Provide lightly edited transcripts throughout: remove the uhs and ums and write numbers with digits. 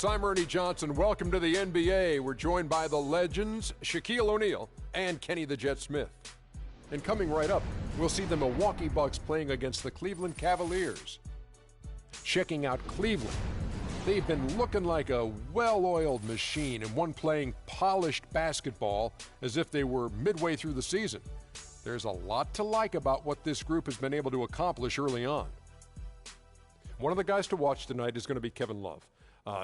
I'm Ernie Johnson. Welcome to the NBA. We're joined by the legends, Shaquille O'Neal and Kenny the Jet Smith. And coming right up, we'll see the Milwaukee Bucks playing against the Cleveland Cavaliers. Checking out Cleveland. They've been looking like a well-oiled machine and one playing polished basketball as if they were midway through the season. There's a lot to like about what this group has been able to accomplish early on. One of the guys to watch tonight is going to be Kevin Love.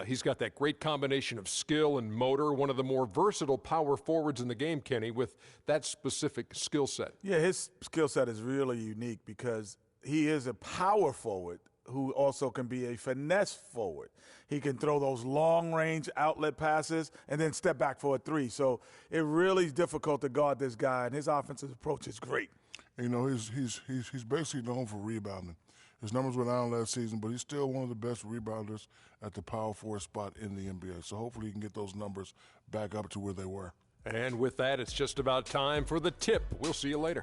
He's got that great combination of skill and motor, one of the more versatile power forwards in the game, Kenny, with that specific skill set. Yeah, his skill set is really unique because he is a power forward who also can be a finesse forward. He can throw those long-range outlet passes and then step back for a three. So it really is difficult to guard this guy, and his offensive approach is great. You know, he's basically known for rebounding. His numbers were down last season, but he's still one of the best rebounders at the power forward spot in the NBA. So hopefully he can get those numbers back up to where they were. And with that, it's just about time for the tip. We'll see you later.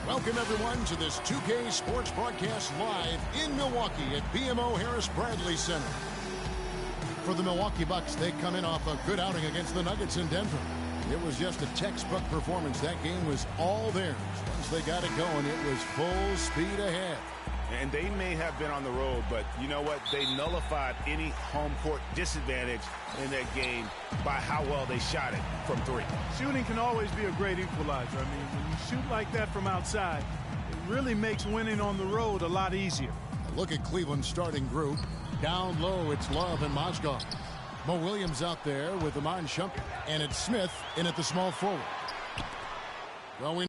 Welcome, everyone, to this 2K Sports broadcast live in Milwaukee at BMO Harris Bradley Center. For the Milwaukee Bucks, they come in off a good outing against the Nuggets in Denver. It was just a textbook performance. That game was all theirs. Once they got it going, it was full speed ahead. And they may have been on the road, but you know what? They nullified any home court disadvantage in that game by how well they shot it from three. Shooting can always be a great equalizer. I mean, when you shoot like that from outside, it really makes winning on the road a lot easier. A look at Cleveland's starting group. Down low, it's Love and Mozgov. Mo Williams out there with Iman Shumpert. And it's Smith in at the small forward. Well, we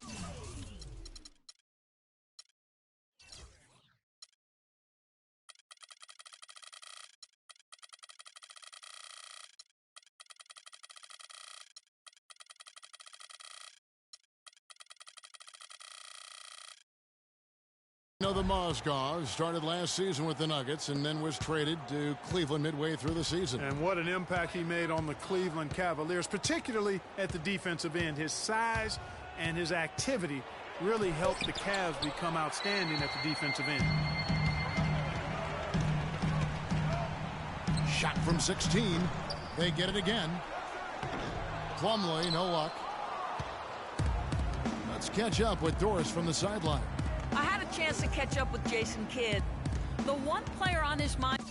know the Mozgov started last season with the Nuggets and then was traded to Cleveland midway through the season. And what an impact he made on the Cleveland Cavaliers, particularly at the defensive end. His size and his activity really helped the Cavs become outstanding at the defensive end. Shot from 16. They get it again. Plumlee, no luck. Let's catch up with Doris from the sideline. I had a chance to catch up with Jason Kidd. The one player on his mind...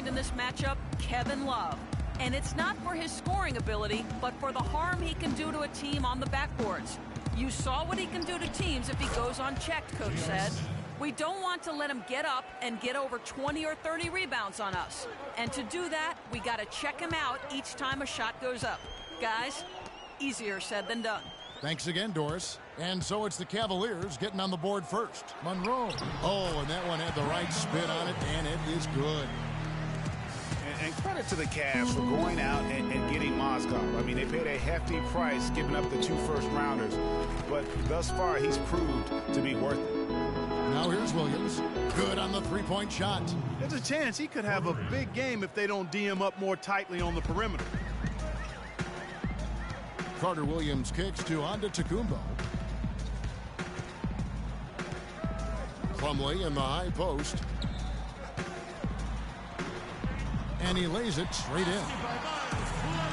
in this matchup, Kevin Love. And it's not for his scoring ability, but for the harm he can do to a team on the backboards. You saw what he can do to teams if he goes unchecked, Coach said. We don't want to let him get up and get over 20 or 30 rebounds on us. And to do that, we got to check him out each time a shot goes up. Guys, easier said than done. Thanks again, Doris. And so it's the Cavaliers getting on the board first. Monroe. Oh, and that one had the right spin on it, and it is good. And credit to the Cavs for going out and getting Mozgov. I mean, they paid a hefty price giving up the 2 first-rounders. But thus far, he's proved to be worth it. Now here's Williams. Good on the three-point shot. There's a chance he could have a big game if they don't D him up more tightly on the perimeter. Carter Williams kicks to Antetokounmpo. Plumlee in the high post. And he lays it straight in.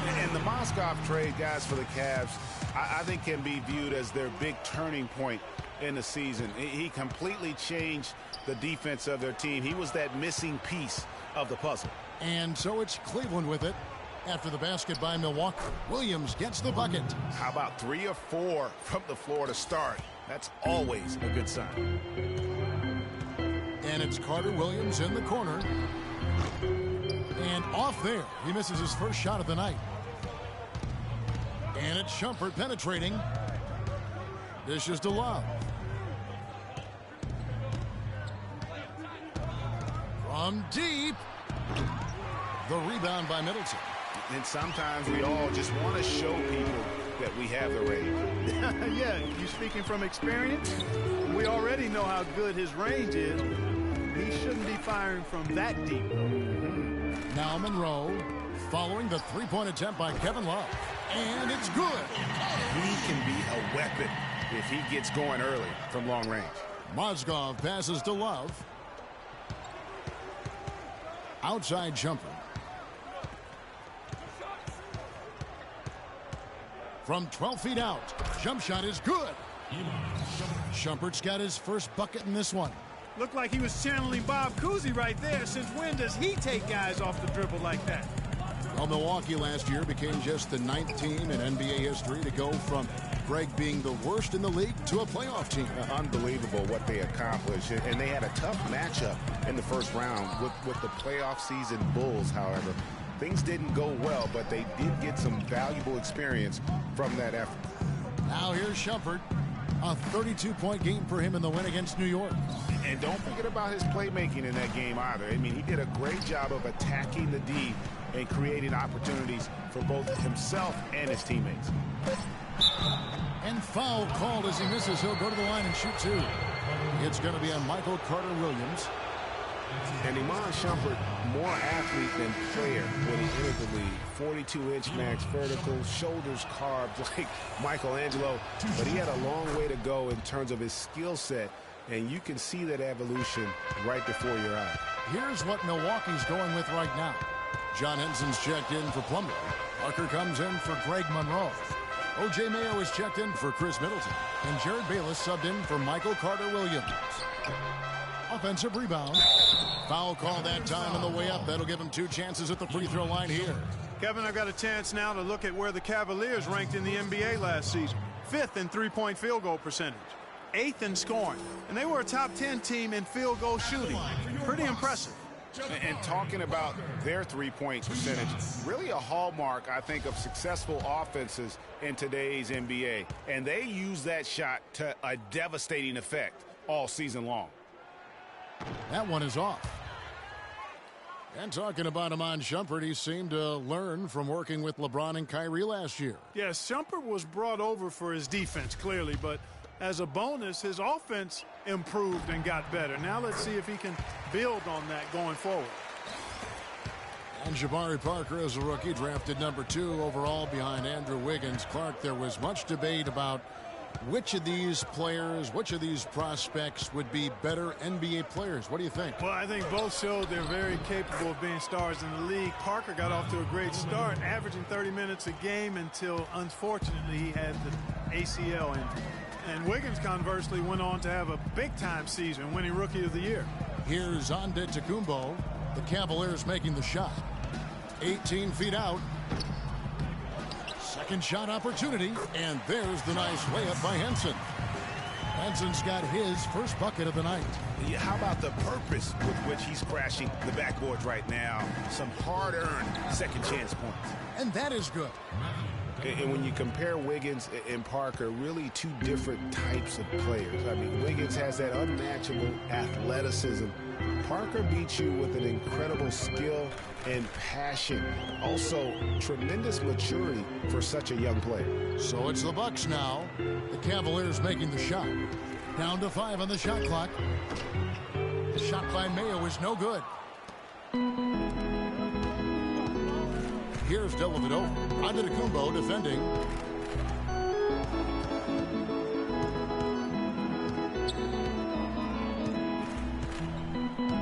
And the Mozgov trade, guys, for the Cavs, I think can be viewed as their big turning point in the season. He completely changed the defense of their team. He was that missing piece of the puzzle. And so it's Cleveland with it. After the basket by Milwaukee, Williams gets the bucket. How about 3 or 4 from the floor to start? That's always a good sign. And it's Carter Williams in the corner. And off there, he misses his first shot of the night. And it's Shumpert penetrating. Dishes to Love. From deep. The rebound by Middleton. And sometimes we all just want to show people that we have the range. Yeah, you speaking from experience? We already know how good his range is. He shouldn't be firing from that deep. Now Monroe following the three-point attempt by Kevin Love. And it's good. He can be a weapon if he gets going early from long range. Mozgov passes to Love. Outside jumper. From 12 feet out. Jump shot is good. Shumpert's got his first bucket in this one. Looked like he was channeling Bob Cousy right there. Since when does he take guys off the dribble like that? Well, Milwaukee last year became just the 9th team in NBA history to go from Greg being the worst in the league to a playoff team. Unbelievable what they accomplished. And they had a tough matchup in the first round with the playoff season Bulls, however. Things didn't go well, but they did get some valuable experience from that effort. Now here's Shumpert. A 32-point game for him in the win against New York. And don't forget about his playmaking in that game either. I mean, he did a great job of attacking the D and creating opportunities for both himself and his teammates. And foul called as he misses. He'll go to the line and shoot two. It's going to be on Michael Carter-Williams. And Iman Shumpert, more athlete than player when he entered the league. 42-inch max vertical, shoulders carved like Michelangelo. But he had a long way to go in terms of his skill set. And you can see that evolution right before your eyes. Here's what Milwaukee's going with right now. John Henson's checked in for Plumlee. Parker comes in for Greg Monroe. O.J. Mayo is checked in for Chris Middleton. And Jared Bayless subbed in for Michael Carter-Williams. Offensive rebound. Foul call that time on the way up. That'll give him 2 chances at the free throw line here. Kevin, I've got a chance now to look at where the Cavaliers ranked in the NBA last season. 5th in three-point field goal percentage. 8th in scoring. And they were a top 10 team in field goal shooting. Pretty impressive. And talking about their three-point percentage, really a hallmark, I think, of successful offenses in today's NBA. And they use that shot to a devastating effect all season long. That one is off. And talking about Iman Shumpert, he seemed to learn from working with LeBron and Kyrie last year. Yes, Shumpert was brought over for his defense, clearly, but as a bonus, his offense improved and got better. Now let's see if he can build on that going forward. And Jabari Parker is a rookie, drafted number 2 overall behind Andrew Wiggins. Clark, there was much debate about which of these players, which of these prospects would be better NBA players. What do you think? Well, I think both showed they're very capable of being stars in the league. Parker got off to a great start, averaging 30 minutes a game until, unfortunately, he had the ACL injury. And Wiggins, conversely, went on to have a big-time season, winning Rookie of the Year. Here's Antetokounmpo. The Cavaliers making the shot. 18 feet out. Second shot opportunity, and there's the nice layup by Henson. Henson's got his first bucket of the night. Yeah, how about the purpose with which he's crashing the backboards right now? Some hard-earned second chance points. And that is good. And when you compare Wiggins and Parker, really 2 different types of players. I mean, Wiggins has that unmatchable athleticism. Parker beats you with an incredible skill and passion. Also, tremendous maturity for such a young player. So it's the Bucks now. The Cavaliers making the shot. Down to 5 on the shot clock. The shot by Mayo is no good. Here's Dellavedova. Antetokounmpo defending.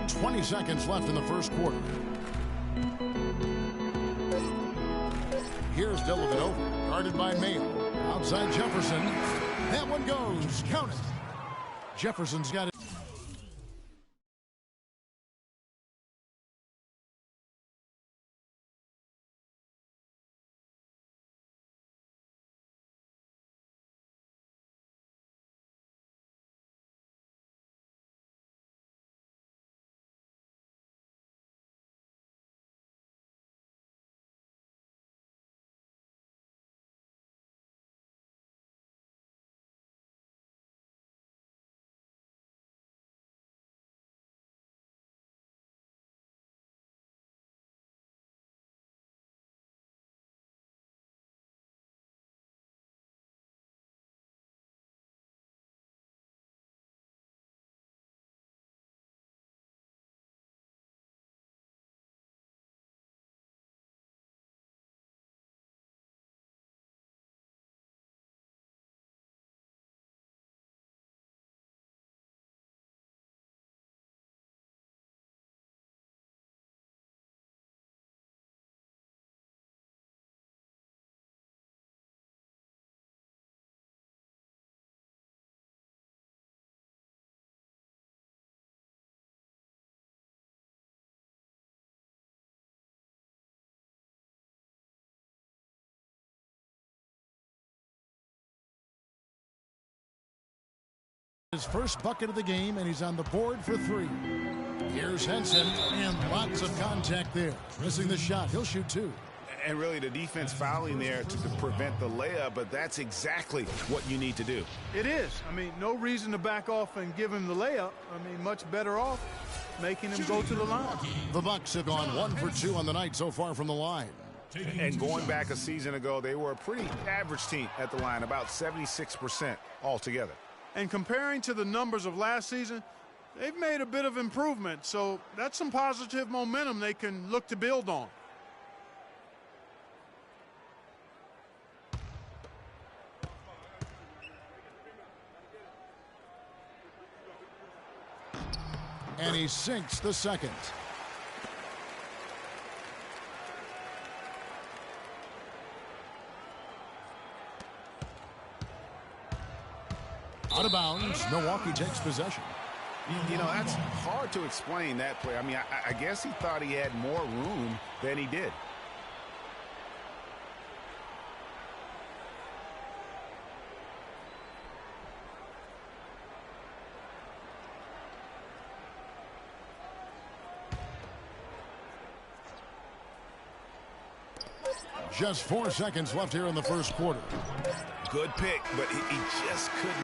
"20 seconds left in the first quarter. Here's Dellavedova, guarded by Mayo. Outside Jefferson. That one goes. Count it. Jefferson's got it. His first bucket of the game, and he's on the board for 3. Here's Henson, and lots of contact there. Missing the shot. He'll shoot 2. And really the defense fouling there to prevent the layup, but that's exactly what you need to do. It is. I mean, no reason to back off and give him the layup. I mean, much better off making him go to the line. The Bucks have gone 1 for 2 on the night so far from the line. And going back a season ago, they were a pretty average team at the line, about 76% altogether. And comparing to the numbers of last season, they've made a bit of improvement. So that's some positive momentum they can look to build on. And he sinks the second. Out of bounds, Milwaukee takes possession. You know, that's hard to explain that play. I mean, I guess he thought he had more room than he did. Just 4 seconds left here in the first quarter. Good pick, but he just could